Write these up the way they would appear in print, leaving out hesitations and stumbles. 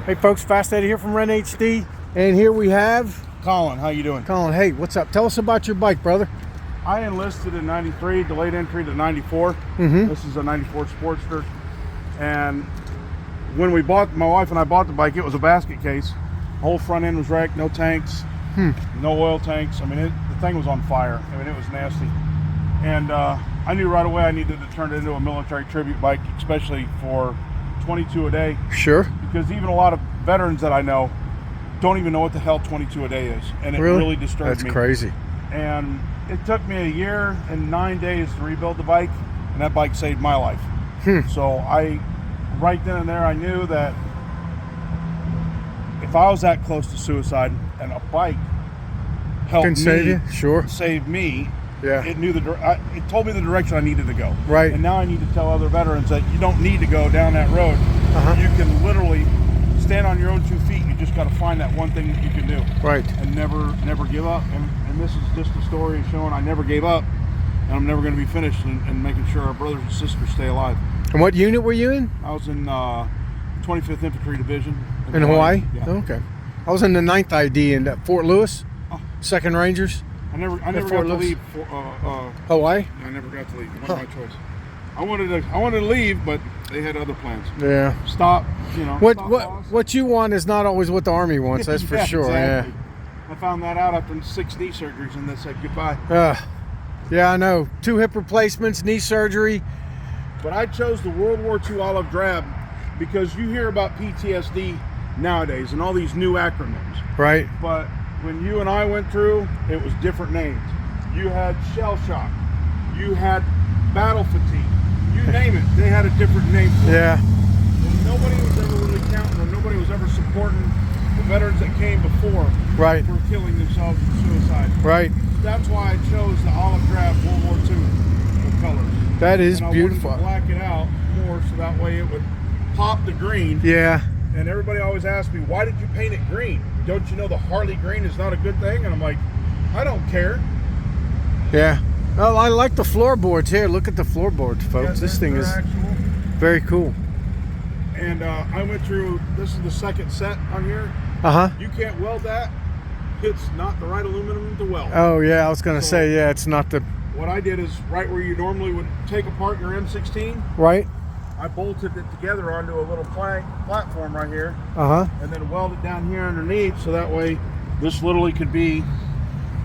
Hey folks, Fast Eddie here from Ren HD, and here we have Collin. How you doing? Collin. Hey, what's up? Tell us about your bike, brother. I enlisted in '93, delayed entry to '94. This is a '94 Sportster, and when we bought, my wife and I bought the bike, it was a basket case. The whole front end was wrecked, no tanks, no oil tanks. I mean, the thing was on fire. I mean, it was nasty, and I knew right away I needed to turn it into a military tribute bike, especially for 22 a day. Sure. Because even a lot of veterans that I know don't even know what the hell 22 a day is, and it really disturbed me. That's crazy. And it took me a year and 9 days to rebuild the bike, and that bike saved my life. So right then and there, I knew that if I was that close to suicide and a bike helped save me, it told me the direction I needed to go. Right. And now I need to tell other veterans that you don't need to go down that road. You can literally stand on your own 2 feet. You just got to find that one thing that you can do. Right. And never give up. And this is just a story showing I never gave up, and I'm never going to be finished in making sure our brothers and sisters stay alive. And what unit were you in? I was in 25th Infantry Division. In Hawaii? Yeah. Oh, okay. I was in the 9th ID in Fort Lewis, 2nd Rangers. I never got to leave Hawaii? I never got to leave. It wasn't my choice. I wanted to leave, but they had other plans. Yeah. Stop, what you want is not always what the Army wants, that's for sure. Exactly. Yeah. I found that out after 6 knee surgeries, and they said goodbye. Yeah, I know. 2 hip replacements, knee surgery. But I chose the World War II olive drab because you hear about PTSD nowadays and all these new acronyms. Right. But when you and I went through, it was different names. You had shell shock. You had battle fatigue. You name it, they had a different name for it. Yeah. And nobody was ever really counting, or nobody was ever supporting the veterans that came before for killing themselves in suicide. Right. That's why I chose the olive drab World War II colors. That is and beautiful. I wanted to black it out more so that way it would pop the green. Yeah. And everybody always asks me, why did you paint it green? Don't you know the Harley green is not a good thing? And I'm like, I don't care. Yeah. Well, I like the floorboards here. Look at the floorboards, folks. Yeah, this thing is actual. Very cool. And I went through, this is the second set on here. You can't weld that. It's not the right aluminum to weld. Oh, yeah. I was going to say, yeah, it's not the... What I did is right where you normally would take apart your M16. Right. I bolted it together onto a little platform right here. And then welded down here underneath, so that way this literally could be,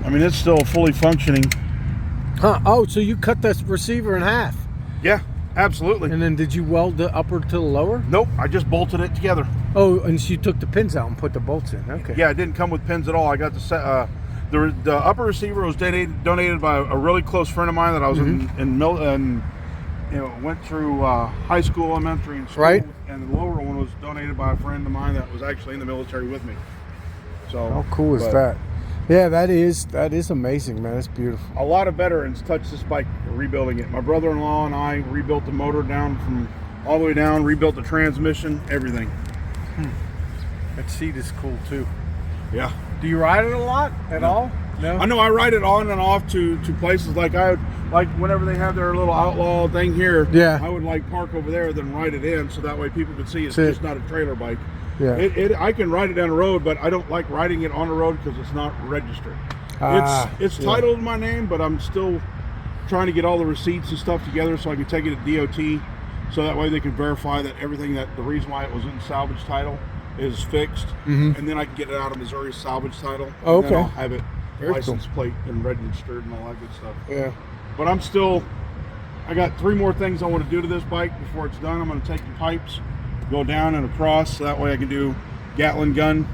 I mean, it's still fully functioning. Oh, so you cut the receiver in half? Yeah, absolutely. And then did you weld the upper to the lower? Nope, I just bolted it together. Oh, and so you took the pins out and put the bolts in. Okay. Yeah, it didn't come with pins at all. I got the set. The upper receiver was donated by a really close friend of mine that I was went through high school, elementary, and school. Right. And the lower one was donated by a friend of mine that was actually in the military with me. So how cool is that? Yeah, that is amazing, man. It's beautiful. A lot of veterans touched this bike rebuilding it. My brother-in-law and I rebuilt the motor down from all the way down, rebuilt the transmission, everything. That seat is cool too. Yeah. Do you ride it a lot at all? No. I know I ride it on and off to places like whenever they have their little Outlaw thing here. Yeah. I would park over there, then ride it in, so that way people could see it's just not a trailer bike. Yeah. I can ride it down the road, but I don't like riding it on the road because it's not registered. It's titled in my name, but I'm still trying to get all the receipts and stuff together so I can take it to DOT, so that way they can verify that everything, that the reason why it was in salvage title is fixed, and then I can get it out of Missouri salvage title. Oh, and then okay. I'll have it license plate and registered and all that good stuff. Yeah. But I got 3 more things I want to do to this bike before it's done. I'm going to take the pipes, go down and across, so that way I can do Gatling gun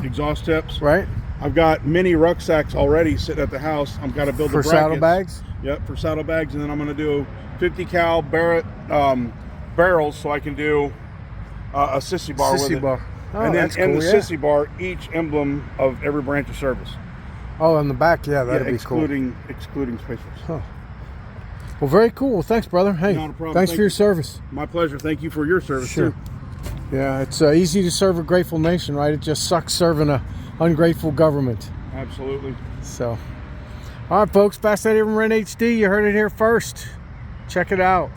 exhaust tips. Right. I've got mini rucksacks already sitting at the house. I've got to build the brackets. For saddlebags? Yep, for saddlebags, and then I'm going to do 50 cal Barrett barrels, so I can do a sissy bar with it. Oh, and then in cool, the sissy bar, each emblem of every branch of service. Oh, on the back, yeah, that'd be cool. Excluding spacers. Huh. Well, very cool. Well, thanks, brother. Hey, not a problem. Thanks for your service. My pleasure. Thank you for your service, too. Yeah, it's easy to serve a grateful nation, right? It just sucks serving a ungrateful government. Absolutely. So, all right, folks, Fast Eddie from Ren HD. You heard it here first. Check it out.